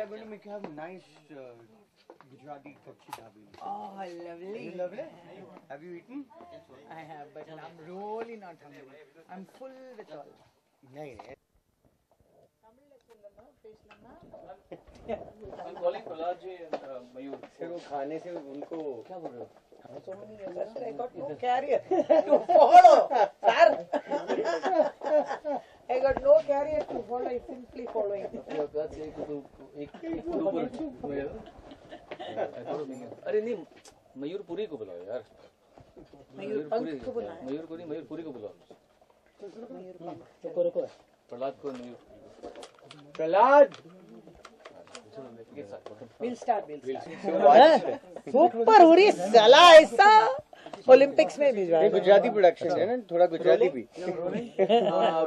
I'm going to make you have nice Gujarati kapchi dabi. Oh, lovely. You love it? Have you eaten? I have, but I'm really not hungry. I'm full with all. नहीं. I'm calling Prahlad ji and Mayur. फिर वो खाने से उनको क्या बोल रहे हो? I got no carrier to follow, sir. I got no carrier to follow. I simply following. अरे नहीं, मयूर पुरी को बुलाओ यार. मयूर पंख को बुलाओ. मयूर को नहीं, मयूर पुरी को बुलाओ. रुको. प्रहलाद को मयूर. प्रहलाद. We'll start. Super उड़ी साला ऐसा ओलंपिक्स में भिजवा. गुजराती प्रोडक्शन है ना, थोड़ा गुजराती भी.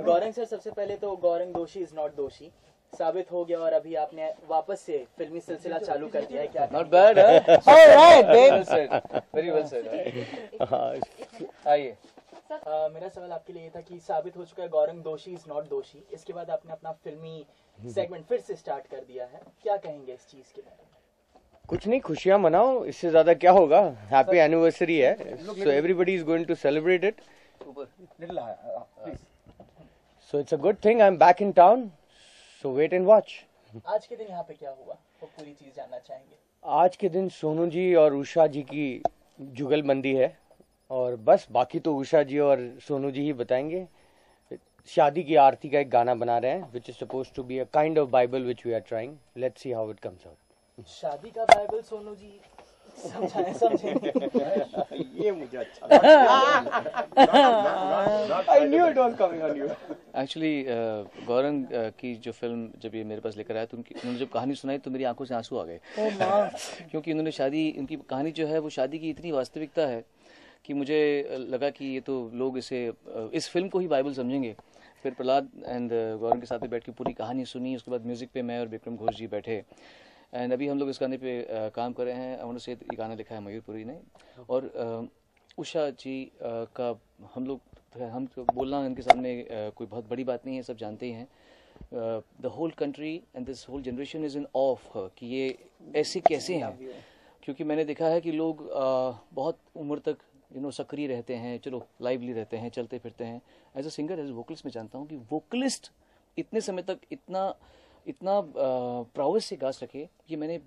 गौरंग सर, सबसे पहले तो गौरंग दोषी इज नॉट दोषी साबित हो गया और अभी आपने वापस से फिल्मी सिलसिला चालू कर दिया है. क्या Not bad, huh? All right, babe. Well said. Very well said. आइए. मेरा सवाल आपके लिए ये था कि साबित हो चुका है गौरंग दोषी इज नॉट दोषी. इसके बाद आपने अपना फिल्मी सेगमेंट फिर से स्टार्ट कर दिया है. क्या कहेंगे इस चीज के बारे में? कुछ नहीं, खुशियां मनाओ, इससे ज्यादा क्या होगा. हैप्पी एनिवर्सरी है, so everybody is going to celebrate it. So it's a good thing I'm back in town. So wait and watch. आज के दिन यहाँ पे क्या हुआ वो पूरी चीज जानना चाहेंगे. आज के दिन सोनू जी और उषा जी की जुगलबंदी है और बस बाकी तो उषा जी और सोनू जी ही बताएंगे. शादी की आरती का एक गाना बना रहे हैं which is supposed to be a kind of Bible which we are trying. Let's see how it comes out. शादी का बाइबल सोनू जी समझेंगे. ये मुझे अच्छा I knew it was coming on you. Actually Gaurang की जो फिल्म जब ये मेरे पास लेकर आया तो उन्होंने जब कहानी सुनाई तो मेरी आंखों से आंसू आ गए. क्योंकि उन्होंने उनकी कहानी जो है वो शादी की इतनी वास्तविकता है कि मुझे लगा कि ये तो लोग इस फिल्म को ही बाइबल समझेंगे. फिर प्रहलाद एंड गौरंग के साथ में बैठ के पूरी कहानी सुनी. उसके बाद म्यूजिक पे मैं और विक्रम घोष जी बैठे एंड अभी हम लोग इस गाने पे काम कर रहे हैं. उन्होंने ये गाना लिखा है मयूरपुरी ने और उषा जी का हम तो बोलना इनके सामने कोई बहुत बड़ी बात नहीं है, सब जानते ही हैं. The whole country and this whole generation is in of कि ये ऐसे कैसे हैं. क्योंकि मैंने देखा है कि लोग बहुत उम्र तक सक्रिय रहते हैं, चलो लाइवली रहते हैं, चलते फिरते हैं. As a singer, as vocalist मैं जानता हूँ कि वोकलिस्ट इतने समय तक इतना प्राउस से गा सके, ये मैंने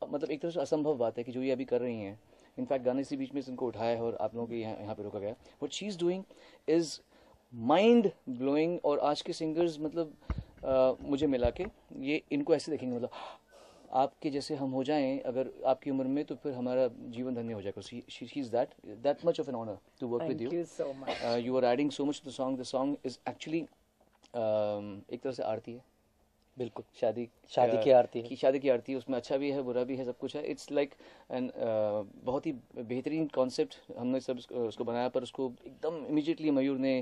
मतलब एक तरह से असंभव बात है कि जो ये अभी कर रही हैं. इनफैक्ट गाने से बीच में इनको उठाया है और आप लोगों के यहाँ पे रोका गया. What she is doing is mind blowing. और आज के सिंगर्स मतलब मुझे मिला के ये इनको ऐसे देखेंगे, मतलब आपके जैसे हम हो जाएं अगर आपकी उम्र में तो फिर हमारा जीवन धन्य हो जाएगा. She is that much of an honour to work with you. Thank you so much. You are adding so much to the song. The song is actually एक तरह से आरती है. बिल्कुल शादी की आरती है. शादी की आरती है, उसमें अच्छा भी है, बुरा भी है, सब कुछ है. इट्स लाइक एन बहुत ही बेहतरीन कॉन्सेप्ट हमने सब उसको बनाया. पर उसको एकदम इमीडिएटली मयूर ने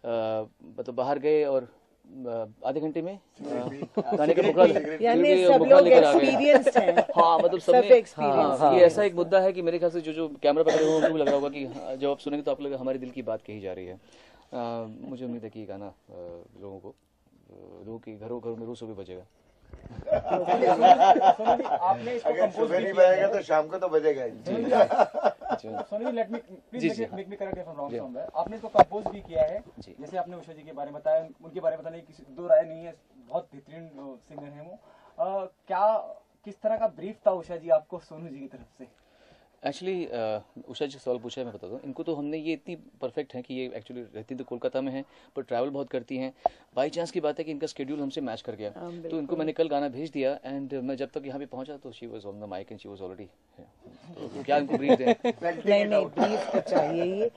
मतलब बाहर गए और आधे घंटे में गाने का बुकला लेकर आ गए. हाँ मतलब सबने ये ऐसा एक मुद्दा है कि मेरे ख्याल से जो कैमरा पकड़े हुए उनको भी लग रहा होगा कि जब आप सुनेंगे तो आप लोग हमारे दिल की बात कही जा रही है. मुझे उम्मीद है कि ये गाना लोगों के घरों में रोज सुबह बजेगा. आपने इसको सुबह नहीं बजेगा तो शाम को तो बजेगा. Sonu ji, let me please make me correct if I am wrong somewhere. आपने इसको कंपोज भी किया है, जैसे आपने उषा जी के बारे में बताया, उनके बारे में बताने की दो राय नहीं है, बहुत बेहतरीन सिंगर है वो. क्या किस तरह का ब्रीफ था उषा जी आपको सोनू जी की तरफ से? एक्चुअली उषा जी सवाल पूछा है, मैं बता दूं. इनको तो हमने ये इतनी परफेक्ट है कि ये एक्चुअली रहती तो कोलकाता में है पर ट्रैवल बहुत करती हैं. बाई चांस की बात है कि इनका शेड्यूल हमसे मैच कर गया. तो इनको मैंने कल गाना भेज दिया एंड मैं जब तक यहाँ पे पहुंचा तो she was on the mic and she was already. तो क्या इनको ब्रीफ दें? नहीं ब्रीफ तो चाहिए ही.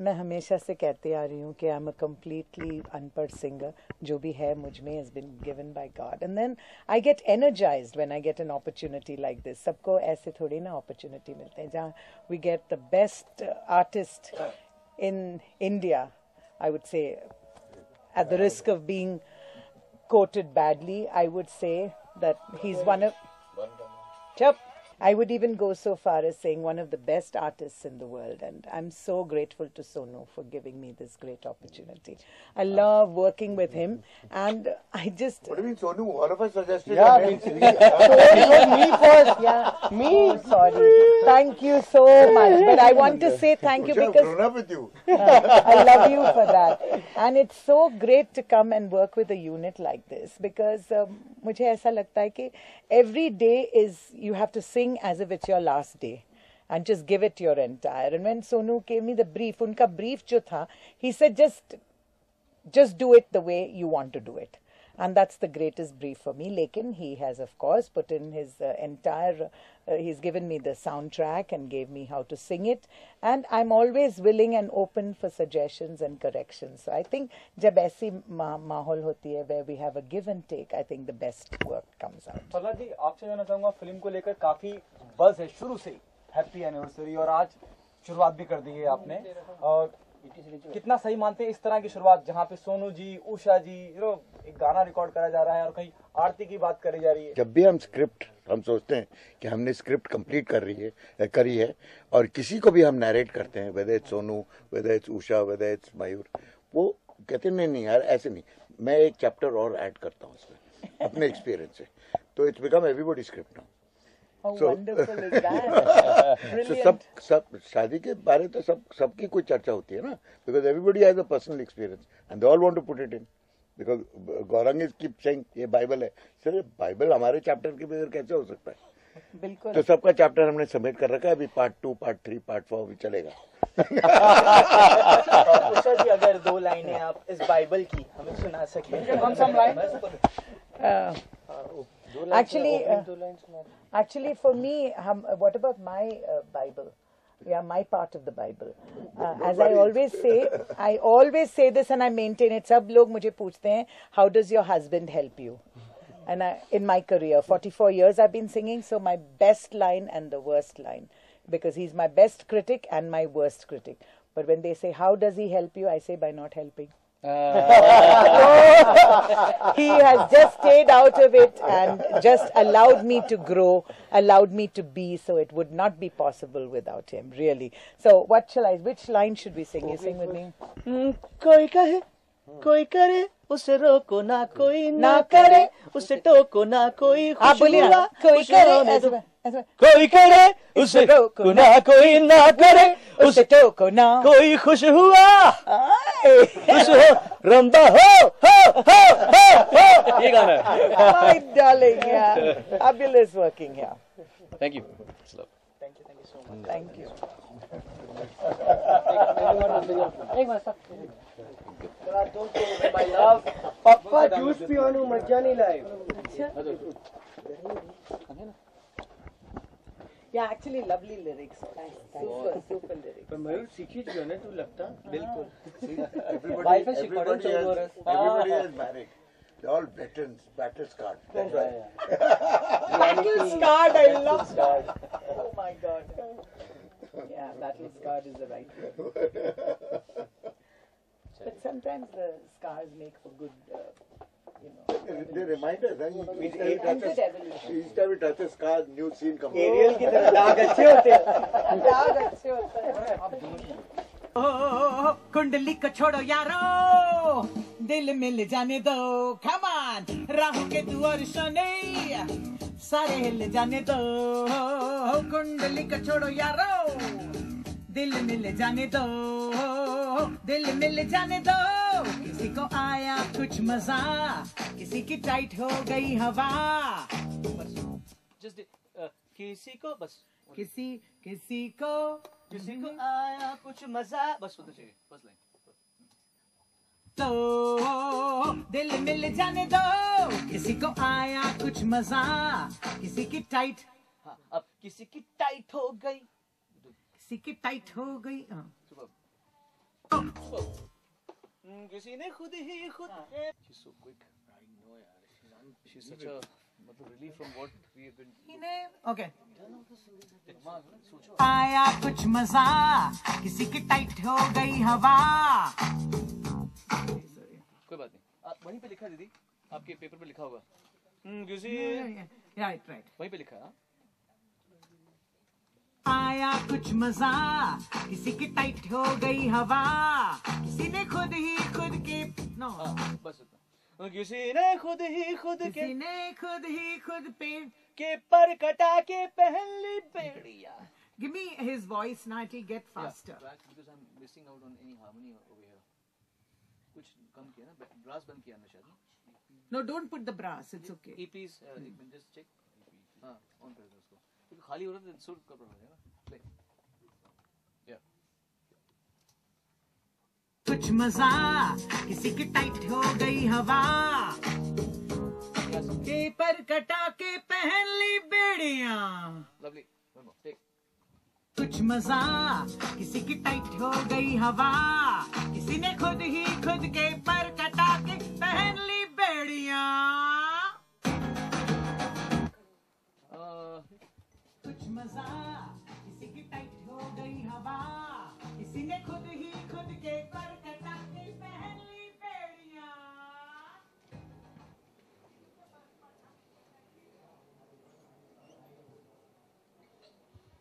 मैं हमेशा से कहते आ रही हूँ कि आई एम अ कम्प्लीटली अनपढ़ सिंगर. जो भी है मुझ में has been given by God and then I get energized when I get an opportunity like this. सबको ऐसे थोड़ी ना opportunity मिलते हैं जहाँ we get the best artist in India. I would say at the risk of being quoted badly, I would say that he's one of I would even go so far as saying one of the best artists in the world, and I'm so grateful to Sonu for giving me this great opportunity. I love working with him, and I just... What do you mean, Sonu? All of us suggested. Yeah, that. it was me first. Yeah, me. Oh, sorry. Thank you so much. But I want to say thank you Which I've because grown up with you. I love you for that. And it's so great to come and work with a unit like this because मुझे ऐसा लगता है कि every day is, you have to sing as if it's your last day and just give it your entire. And when Sonu gave me the brief, उनका brief जो था, he said just do it the way you want to do it. And that's the greatest brief for me. Lekin he has, of course, put in his he's given me the soundtrack and gave me how to sing it. And I'm always willing and open for suggestions and corrections. So I think जब ऐसी माहौल होती है where we have a give and take, I think the best work comes out. Prahlad ji, आपसे जानना चाहूँगा, film को लेकर काफी बज़ है शुरू से ही, हैप्पी एनिवर्सरी, और आज शुरुआत भी कर दी है आपने, और कितना सही मानते हैं इस तरह की शुरुआत जहाँ पे सोनू जी, उषा जी, एक गाना रिकॉर्ड करा जा रहा है और कहीं आरती की बात करी जा रही है? जब भी हम सोचते हैं कि हमने स्क्रिप्ट कंप्लीट करी है और किसी को भी हम नरेट करते हैं, whether it's Sonu, whether it's Usha, whether it's Mayur, वो कहते नहीं यार ऐसे नहीं, मैं एक चैप्टर और ऐड करता हूँ इसमें अपने एक्सपीरियंस से, तो it's become everybody script now. How wonderful is that? Brilliant. सब शादी के बारे तो सबकी कोई चर्चा होती है ना, because everybody has a personal experience and they all want to put it in, because Gaurang is keep saying ये बाइबल है, सर बाइबल हमारे चैप्टर के बगैर कैसे हो सकता है? बिल्कुल. तो सबका चैप्टर हमने सबमिट कर रखा है, अभी पार्ट 2, पार्ट 3, पार्ट 4 भी चलेगा. उषा जी, अगर 2 लाइनें आप इस बाइबल की हमें सुना सकें. Actually, for me, what about my Bible? Yeah, my part of the Bible. As I always say this and I maintain it. सब लोग मुझे पूछते हैं, how does your husband help you? And in my career, 44 years I've been singing, so my best line and the worst line, because he's my best critic and my worst critic. But when they say, how does he help you? I say, by not helping. He has just stayed out of it and just allowed me to grow, allowed me to be, so it would not be possible without him, really. So which line should we sing? You sing with me. कोई कहे, कोई करे, उसे रोको ना, कोई ना करे, उसे टोको ना, कोई खुश हुआ, कोई करे, कोई करे, उसे रोको ना, कोई ना करे, उसे टोको ना, कोई खुश हुआ, खुश हो, रंबा हो, ये गाना है. My darling, yeah. Fabulous working here. Thank you. Thank you so much. Thank you. My love. पापा जूस पियानो मजा नहीं लाए. Yeah, actually lovely lyrics. Nice. Super lyrics. पर मयूर सीखी जो है ना, तू लगता बिल्कुल. Everybody is married. They're all veterans, battle scarred. That's right. Battle scarred, I love that. Oh my God. Yeah, battle scarred is the right word. But sometimes the scars make for good, They remind us, each good evolution. time we touch a scar, new scene comes. Ariel की तरह दाग अच्छे होते हैं. दाग अच्छे होते हैं. कुंडली को छोड़ो यारो, दिल मिल जाने दो, come on, राहु के तू और शनि, सारे हिल जाने दो, कुंडली को छोड़ो यारो, दिल मिल जाने दो, दिल मिल जाने दो, किसी को आया कुछ मजा, किसी की टाइट हो गई हवा, किसी को बस, किसी को आया कुछ मजा, बस होना चाहिए, बस लाइन. तो दिल मिल जाने दो, किसी को आया कुछ मजा, किसी की टाइट, हाँ, अब किसी की टाइट हो गई, किसी की टाइट हो गई, किसी ने खुद ही खुद. She's so quick. I know, yaar. She's such a relief from what we have been. Okay. आया कुछ मजा, किसी की टाइट हो गई हवा. कोई बात नहीं, आप वहीं पे लिखा दीदी, आपके पेपर पे लिखा होगा. किसी राइट वहीं पे लिखा है. आया कुछ मजा, किसी की टाइट हो गई हवा, किसी ने खुद ही खुद के नो बस इतना। किसी ने खुद ही खुद किसी ने खुद ही खुद पे के पर कटा के पहन ली बेड़िया। Give me his voice now, it will get faster. Because I'm missing out on any harmony over here. कुछ कम किया ना, ब्रास बंद किया ना शायद। No, don't put the brass, it's okay. EPs, एक मिनट just check. हाँ, ऑन कर दो उसको। क्योंकि खाली हो रहा है तो सुर का प्रॉब्लम है ना। Play. Yeah. कुछ मजा, किसी की टाइट हो गई हवा, के पर कटा के पहन ली बेड़ियां। Lovely. One more. Take. कुछ मजा, किसी की टाइट हो गई हवा, किसी ने खुद ही खुद के पर कटा के पहन ली बेड़ियां। कुछ मजा